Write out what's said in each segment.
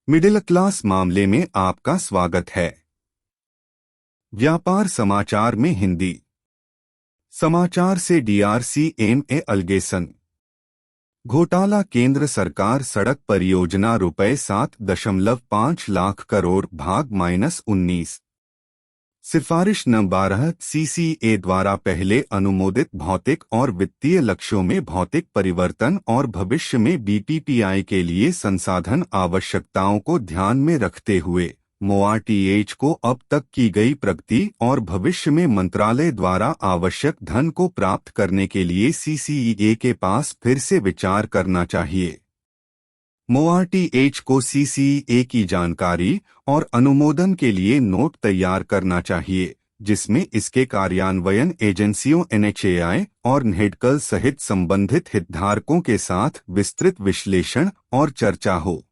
Middle class मामले में आपका स्वागत है। व्यापार समाचार में हिंदी समाचार से DRCMA अलगेसन घोटाला। केंद्र सरकार सड़क परियोजना ₹7.5 लाख करोड़ भाग -19 सिफारिश न 12 CCA द्वारा पहले अनुमोदित भौतिक और वित्तीय लक्ष्यों में भौतिक परिवर्तन और भविष्य में BPPI के लिए संसाधन आवश्यकताओं को ध्यान में रखते हुए MoRTH को अब तक की गई प्रगति और भविष्य में मंत्रालय द्वारा आवश्यक धन को प्राप्त करने के लिए CCEA के पास फिर से विचार करना चाहिए। MoRTH को CCEA की जानकारी और अनुमोदन के लिए नोट तैयार करना चाहिए, जिसमें इसके कार्यान्वयन एजेंसियों NHAI और NHEDCL सहित संबंधित हितधारकों के साथ विस्तृत विश्लेषण और चर्चा हो।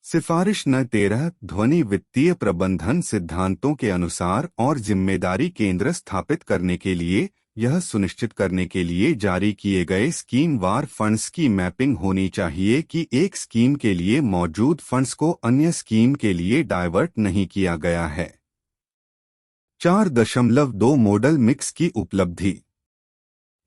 सिफारिश न 13 ध्वनि वित्तीय प्रबंधन सिद्धांतों के अनुसार और जिम्मेदारी केंद्र स्थापित करने के लिए यह सुनिश्चित करने के लिए जारी किए गए स्कीम वार फंड्स की मैपिंग होनी चाहिए कि एक स्कीम के लिए मौजूद फंड्स को अन्य स्कीम के लिए डाइवर्ट नहीं किया गया है। 4.2 मॉडल मिक्स की उपलब्धि।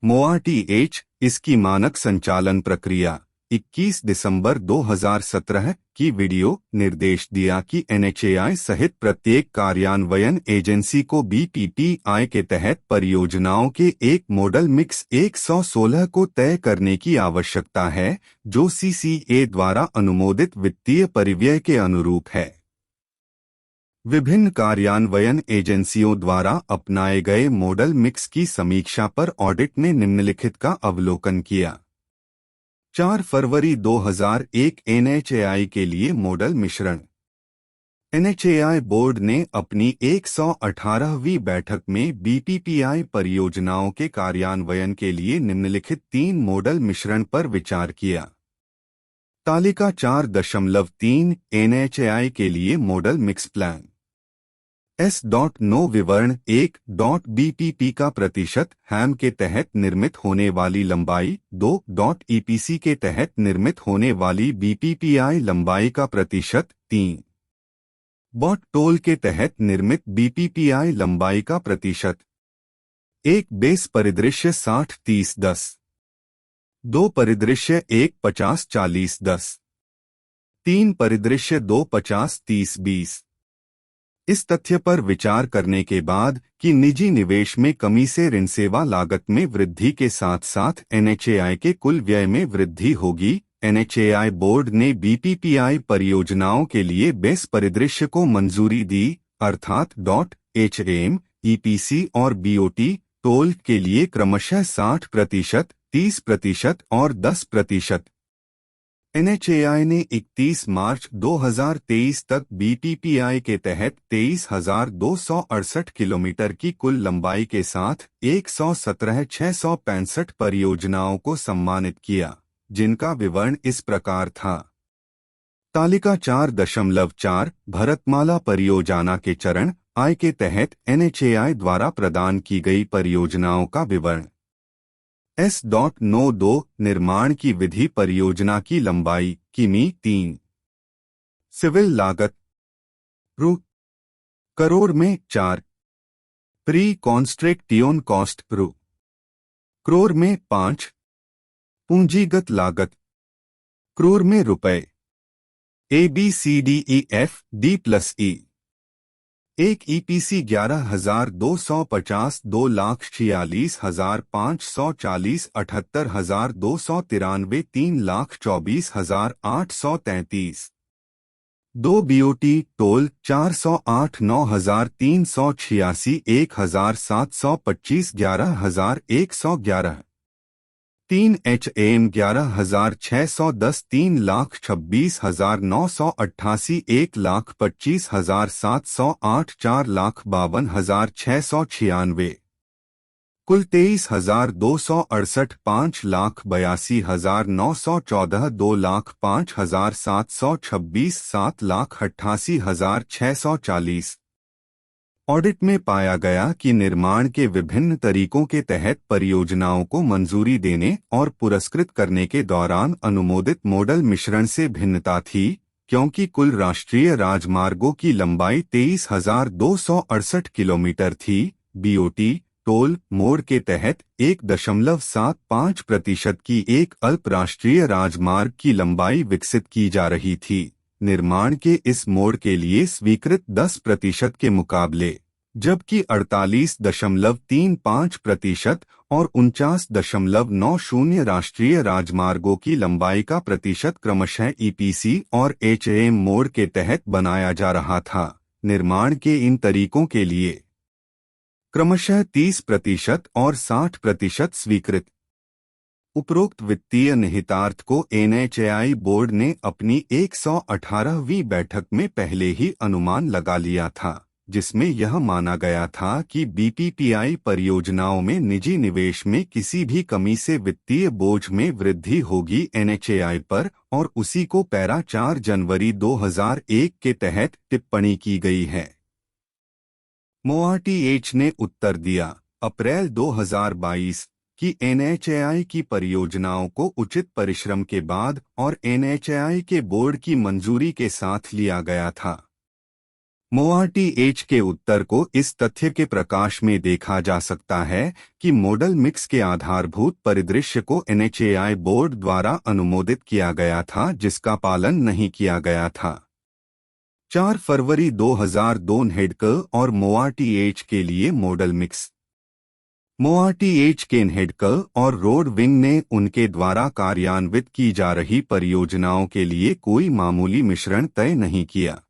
MoRTH इसकी मानक संचालन प्रक्रिया 21 दिसंबर 2017 की वीडियो निर्देश दिया कि NHAI सहित प्रत्येक कार्यान्वयन एजेंसी को BPPI के तहत परियोजनाओं के एक मॉडल मिक्स 116 को तय करने की आवश्यकता है, जो CCA द्वारा अनुमोदित वित्तीय परिव्यय के अनुरूप है। विभिन्न कार्यान्वयन एजेंसियों द्वारा अपनाए गए मॉडल मिक्स की समीक्षा पर ऑडिट ने निम्नलिखित का अवलोकन किया। 4 फरवरी 2001 NHAI के लिए मॉडल मिश्रण। NHAI बोर्ड ने अपनी 118वीं बैठक में BPPI परियोजनाओं के कार्यान्वयन के लिए निम्नलिखित 3 मॉडल मिश्रण पर विचार किया। तालिका 4.3 NHAI के लिए मॉडल मिक्स प्लान। S.9 विवरण 1.BPP का प्रतिशत हैम के तहत निर्मित होने वाली लंबाई 2.EPC के तहत निर्मित होने वाली BPPI लंबाई का प्रतिशत 3 बॉट टोल के तहत निर्मित BPPI लंबाई का प्रतिशत। 1 बेस परिदृश्य 60-30-10 2 परिदृश्य 1 50-40-10 3 परिदृश्य 2 50-30-20। इस तथ्य पर विचार करने के बाद कि निजी निवेश में कमी से ऋण सेवा लागत में वृद्धि के साथ साथ NHAI के कुल व्यय में वृद्धि होगी, NHAI बोर्ड ने BPPI परियोजनाओं के लिए बेस परिदृश्य को मंजूरी दी, अर्थात HAM, EPC और BOT टोल के लिए क्रमशः 60%, 30% और 10%। NHAI ने 31 मार्च 2023 तक BPPI के तहत 23,268 किलोमीटर की कुल लंबाई के साथ 117,665 परियोजनाओं को सम्मानित किया, जिनका विवरण इस प्रकार था। तालिका 4.4 भरतमाला परियोजना के चरण I के तहत NHAI द्वारा प्रदान की गई परियोजनाओं का विवरण। S.92 निर्माण की विधि परियोजना की लंबाई किमी 3। सिविल लागत रु करोड़ में 4। प्री कॉन्स्ट्रक्शन कॉस्ट रु करोड़ में 5। पूंजीगत लागत करोड़ में रुपए। ABCDEFD+E 1 EPC 11,250 2,46,540 78,293 3,24,833 2 BOT toll 408 9,386 1,725 11,111 3 HAM 11,610 3,26,988 1,25,708 4,52,696 कुल 23,268 5,82,914 2,05,726 7,88,640। ऑडिट में पाया गया कि निर्माण के विभिन्न तरीकों के तहत परियोजनाओं को मंजूरी देने और पुरस्कृत करने के दौरान अनुमोदित मॉडल मिश्रण से भिन्नता थी, क्योंकि कुल राष्ट्रीय राजमार्गों की लंबाई 23,268 किलोमीटर थी। बीओटी टोल मोड के तहत 1.75% की एक अल्प राष्ट्रीय राजमार्ग की लंबाई विकसित की जा रही थी। निर्माण के इस मोड के लिए स्वीकृत 10% के मुकाबले, जबकि 48.35% और 49.90 राष्ट्रीय राजमार्गों की लंबाई का प्रतिशत क्रमशः ईपीसी और एचएएम मोड के तहत बनाया जा रहा था। निर्माण के इन तरीकों के लिए क्रमशः 30% और 60% स्वीकृत। उपरोक्त वित्तीय निहितार्थ को एनएचएआई बोर्ड ने अपनी 118वीं बैठक में पहले ही अनुमान लगा लिया था, जिसमें यह माना गया था कि बीपीपीआई परियोजनाओं में निजी निवेश में किसी भी कमी से वित्तीय बोझ में वृद्धि होगी एनएचएआई पर, और उसी को पैरा 4 जनवरी 2001 के तहत टिप्पणी की गई है। मोआरटीएच ने उत्तर दिया, अप्रैल 2022 कि एनएचएआई की परियोजनाओं को उचित परिश्रम के बाद और एनएचएआई के बोर्ड की मंजूरी के साथ लिया गया था। मोआरटीएच के उत्तर को इस तथ्य के प्रकाश में देखा जा सकता है कि मॉडल मिक्स के आधारभूत परिदृश्य को एनएचएआई बोर्ड द्वारा अनुमोदित किया गया था, जिसका पालन नहीं किया गया था। 4 फरवरी 2002 हेडकर और मोआरटीएच के लिए मॉडल मिक्स। मोआरटीएच के हेडकर और रोड विंग ने उनके द्वारा कार्यान्वित की जा रही परियोजनाओं के लिए कोई मामूली मिश्रण तय नहीं किया।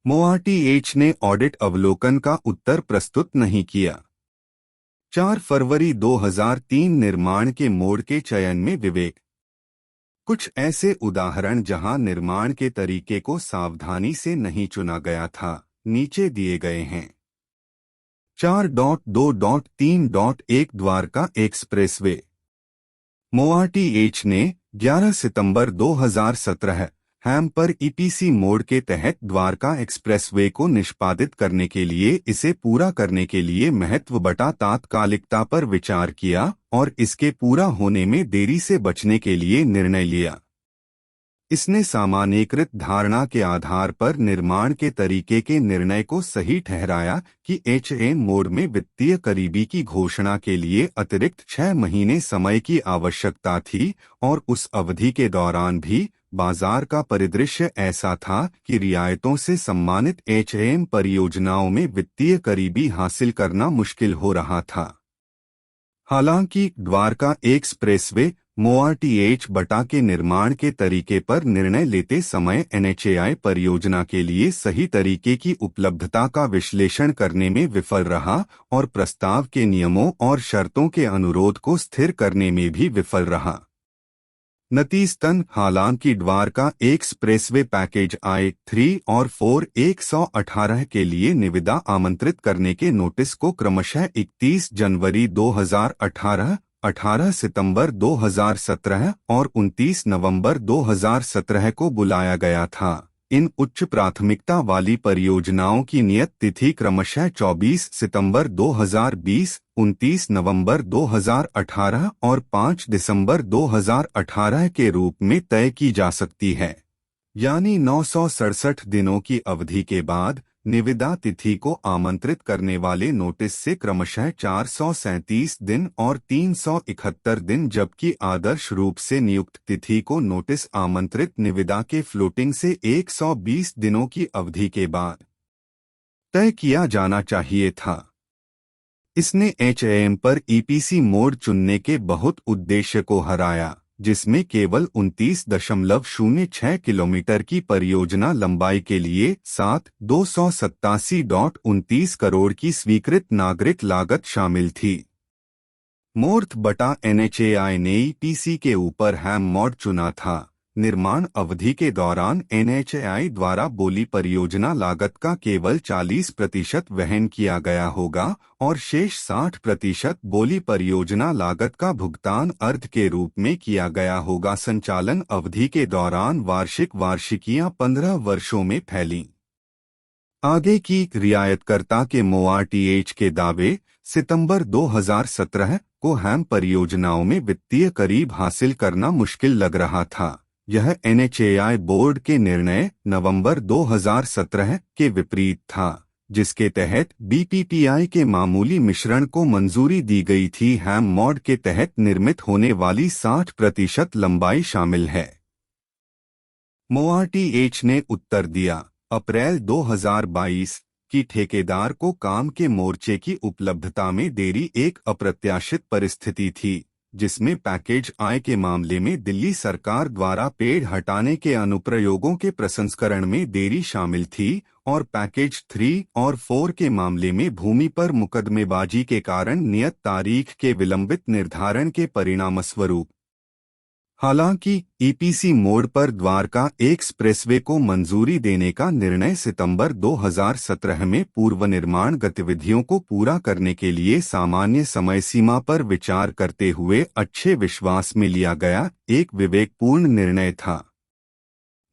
मोआरटीएच ने ऑडिट अवलोकन का उत्तर प्रस्तुत नहीं किया। 4 फरवरी 2003 निर्माण के मोड के चयन में विवेक। कुछ ऐसे उदाहरण जहां निर्माण के तरीके को सावधानी से नहीं चुना गया था, नीचे दिए गए हैं। 4.2.3.1 द्वारका एक्सप्रेसवे। मोआरटीएच ने 11 सितंबर 2017 हैम पर ईपीसी मोड के तहत द्वारका एक्सप्रेसवे को निष्पादित करने के लिए इसे पूरा करने के लिए महत्व बटा तात्कालिकता पर विचार किया और इसके पूरा होने में देरी से बचने के लिए निर्णय लिया। इसने सामान्यीकृत धारणा के आधार पर निर्माण के तरीके के निर्णय को सही ठहराया कि एचएएम मोड में वित्तीय करीबी की घोषणा के लिए अतिरिक्त 6 महीने समय की आवश्यकता थी, और उस अवधि के दौरान भी बाजार का परिदृश्य ऐसा था कि रियायतों से सम्मानित एचएएम परियोजनाओं में वित्तीय करीबी हासिल करना मुश्किल हो रहा था। हालांकि द्वारका एक्सप्रेसवे मोआरटीएच बटा के निर्माण के तरीके पर निर्णय लेते समय एनएचएआई परियोजना के लिए सही तरीके की उपलब्धता का विश्लेषण करने में विफल रहा और प्रस्ताव के नियमों और शर्तों के अनुरोध को स्थिर करने में भी विफल रहा। नतीजतन हालांकि द्वारका एक्सप्रेसवे पैकेज I-3 और 4 118 के लिए निविदा आमंत्रित करने के नोटिस को क्रमशः 31 जनवरी 2018, 18 सितंबर 2017 और 29 नवंबर 2017 को बुलाया गया था। इन उच्च प्राथमिकता वाली परियोजनाओं की नियत तिथि क्रमशः 24 सितंबर 2020, 29 नवंबर 2018 और 5 दिसंबर 2018 के रूप में तय की जा सकती है, यानी 967 दिनों की अवधि के बाद निविदा तिथि को आमंत्रित करने वाले नोटिस से क्रमशः 437 दिन और 371 दिन, जबकि आदर्श रूप से नियुक्त तिथि को नोटिस आमंत्रित निविदा के फ्लोटिंग से 120 दिनों की अवधि के बाद तय किया जाना चाहिए था। इसने एचएएम पर ईपीसी मोड चुनने के बहुत उद्देश्य को हराया, जिसमें केवल 29.06 किलोमीटर की परियोजना लंबाई के लिए 287.29 करोड़ की स्वीकृत नागरिक लागत शामिल थी। मोर्थ बटा एनएचएआई ने ईपीसी के ऊपर हैम मोड चुना था। निर्माण अवधि के दौरान एनएचएआई द्वारा बोली परियोजना लागत का केवल 40% वहन किया गया होगा और शेष 60% बोली परियोजना लागत का भुगतान अर्ध के रूप में किया गया होगा। संचालन अवधि के दौरान वार्षिकियां 15 वर्षों में फैलीं। आगे की रियायतकर्ता के मोआरटीएच के दावे। सितंबर 2017 को हैम परियोजनाओं में वित्तीय करीब हासिल करना मुश्किल लग रहा था। यह NHAI बोर्ड के निर्णय नवंबर 2017 के विपरीत था, जिसके तहत BPPI के मामूली मिश्रण को मंजूरी दी गई थी। हैम मॉड के तहत निर्मित होने वाली 60% लंबाई शामिल है। MoRTH ने उत्तर दिया, अप्रैल 2022 की ठेकेदार को काम के मोर्चे की उपलब्धता में देरी एक अप्रत्याशित परिस्थिति थी, जिसमें पैकेज आय के मामले में दिल्ली सरकार द्वारा पेड़ हटाने के अनुप्रयोगों के प्रसंस्करण में देरी शामिल थी और पैकेज 3 और 4 के मामले में भूमि पर मुकदमेबाजी के कारण नियत तारीख के विलंबित निर्धारण के परिणामस्वरूप। हालांकि EPC मोड पर द्वारका एक्सप्रेसवे को मंजूरी देने का निर्णय सितंबर 2017 में पूर्व निर्माण गतिविधियों को पूरा करने के लिए सामान्य समय सीमा पर विचार करते हुए अच्छे विश्वास में लिया गया एक विवेकपूर्ण निर्णय था।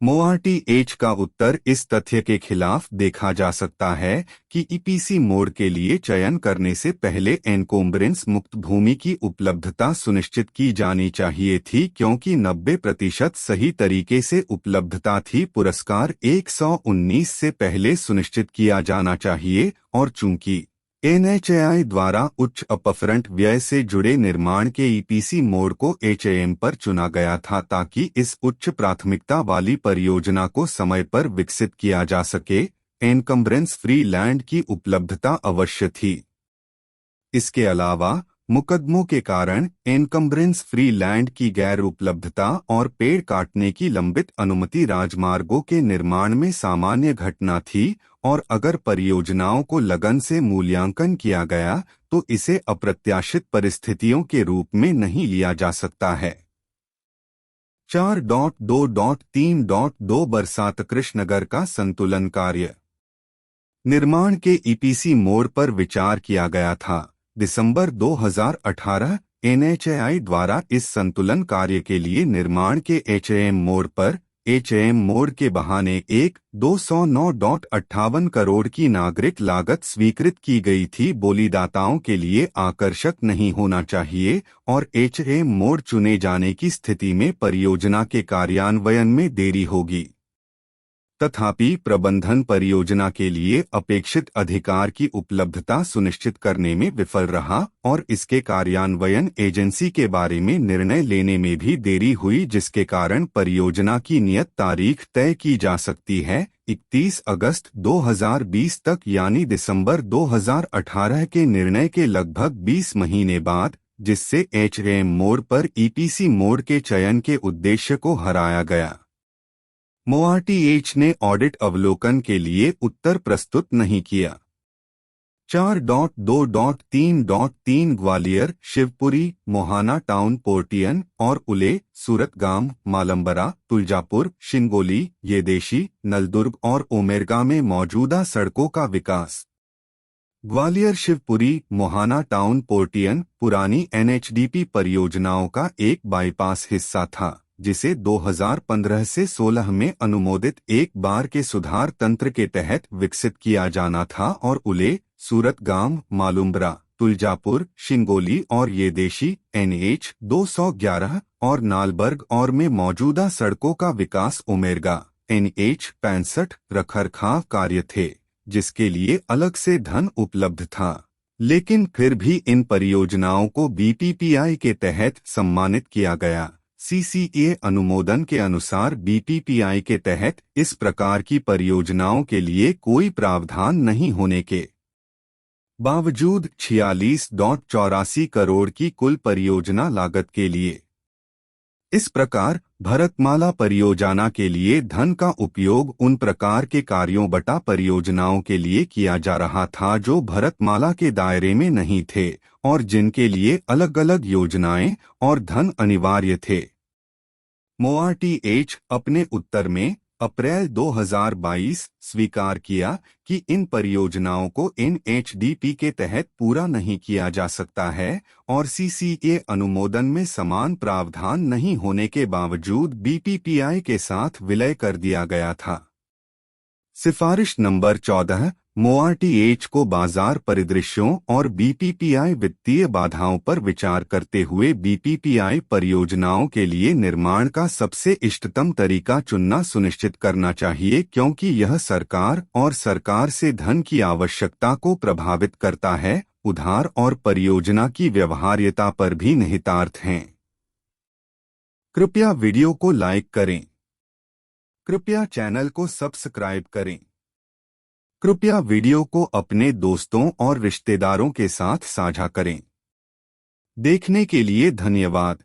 MoRTH का उत्तर इस तथ्य के खिलाफ देखा जा सकता है कि EPC मोड के लिए चयन करने से पहले एनकोम्बरेंस मुक्त भूमि की उपलब्धता सुनिश्चित की जानी चाहिए थी, क्योंकि 90% सही तरीके से उपलब्धता थी। पुरस्कार 119 से पहले सुनिश्चित किया जाना चाहिए और चूंकि NHAI द्वारा उच्च अपफ्रंट व्यय से जुड़े निर्माण के EPC मोड को HAM पर चुना गया था ताकि इस उच्च प्राथमिकता वाली परियोजना को समय पर विकसित किया जा सके, एनकम्बरेंस फ्री लैंड की उपलब्धता अवश्य थी। इसके अलावा मुकदमों के कारण एनकम्बरेंस फ्री लैंड की गैर उपलब्धता और पेड़ काटने की लंबित अनुमति राजमार्गों के निर्माण में सामान्य घटना थी, और अगर परियोजनाओं को लगन से मूल्यांकन किया गया तो इसे अप्रत्याशित परिस्थितियों के रूप में नहीं लिया जा सकता है। 4.2.3.2 बरसात कृष्णनगर का संतुलन कार्य। निर्माण के EPC मोड पर विचार किया गया था। दिसंबर 2018 NHAI द्वारा इस संतुलन कार्य के लिए निर्माण के HAM मोड पर HAM मोड के बहाने 209.58 करोड़ की नागरिक लागत स्वीकृत की गई थी। बोलीदाताओं के लिए आकर्षक नहीं होना चाहिए और HAM मोड चुने जाने की स्थिति में परियोजना के कार्यान्वयन में देरी होगी। तथापि प्रबंधन परियोजना के लिए अपेक्षित अधिकार की उपलब्धता सुनिश्चित करने में विफल रहा और इसके कार्यान्वयन एजेंसी के बारे में निर्णय लेने में भी देरी हुई, जिसके कारण परियोजना की नियत तारीख तय की जा सकती है 31 अगस्त 2020 तक, यानी दिसंबर 2018 के निर्णय के लगभग 20 महीने बाद, जिससे HAM मोड पर EPC मोड के चयन के उद्देश्य को हराया गया। MoRTH ने ऑडिट अवलोकन के लिए उत्तर प्रस्तुत नहीं किया। 4.2.3.3 ग्वालियर, शिवपुरी, मोहाना टाउन पोर्टियन और उले, सूरतगाम, मालम्बरा, तुलजापुर, शिंगोली, येदेशी, नलदुर्ग और उमेरगा में मौजूदा सड़कों का विकास। ग्वालियर शिवपुरी मोहाना टाउन पोर्टियन पुरानी NHDP परियोजनाओं का एक बाईपास हिस्सा था, जिसे 2015 से 16 में अनुमोदित एक बार के सुधार तंत्र के तहत विकसित किया जाना था और उले, सूरतगाम, मालुम्बरा, तुलजापुर, शिंगोली और येदेशी NH 211 और नालबर्ग और में मौजूदा सड़कों का विकास उमेरगा NH 65 रखरखाव कार्य थे, जिसके लिए अलग से धन उपलब्ध था। लेकिन फिर भी इन परियोजनाओं को BPPI के तहत सम्मानित किया गया। CCA अनुमोदन के अनुसार BPPI के तहत इस प्रकार की परियोजनाओं के लिए कोई प्रावधान नहीं होने के बावजूद 46.84 करोड़ की कुल परियोजना लागत के लिए इस प्रकार भरतमाला परियोजना के लिए धन का उपयोग उन प्रकार के कार्यों बटा परियोजनाओं के लिए किया जा रहा था जो भरतमाला के दायरे में नहीं थे और जिनके लिए अलग अलग योजनाएं और धन अनिवार्य थे। MoRTH अपने उत्तर में अप्रैल 2022 स्वीकार किया कि इन परियोजनाओं को NHDP के तहत पूरा नहीं किया जा सकता है और CCA अनुमोदन में समान प्रावधान नहीं होने के बावजूद BPPI के साथ विलय कर दिया गया था। सिफारिश नंबर 14 मोआरटीएच को बाजार परिदृश्यों और बीपीपीआई वित्तीय बाधाओं पर विचार करते हुए बीपीपीआई परियोजनाओं के लिए निर्माण का सबसे इष्टतम तरीका चुनना सुनिश्चित करना चाहिए, क्योंकि यह सरकार और सरकार से धन की आवश्यकता को प्रभावित करता है, उधार और परियोजना की व्यवहार्यता पर भी निहितार्थ हैं। कृपया वीडियो को लाइक करें। कृपया चैनल को सब्सक्राइब करें। कृपया वीडियो को अपने दोस्तों और रिश्तेदारों के साथ साझा करें। देखने के लिए धन्यवाद।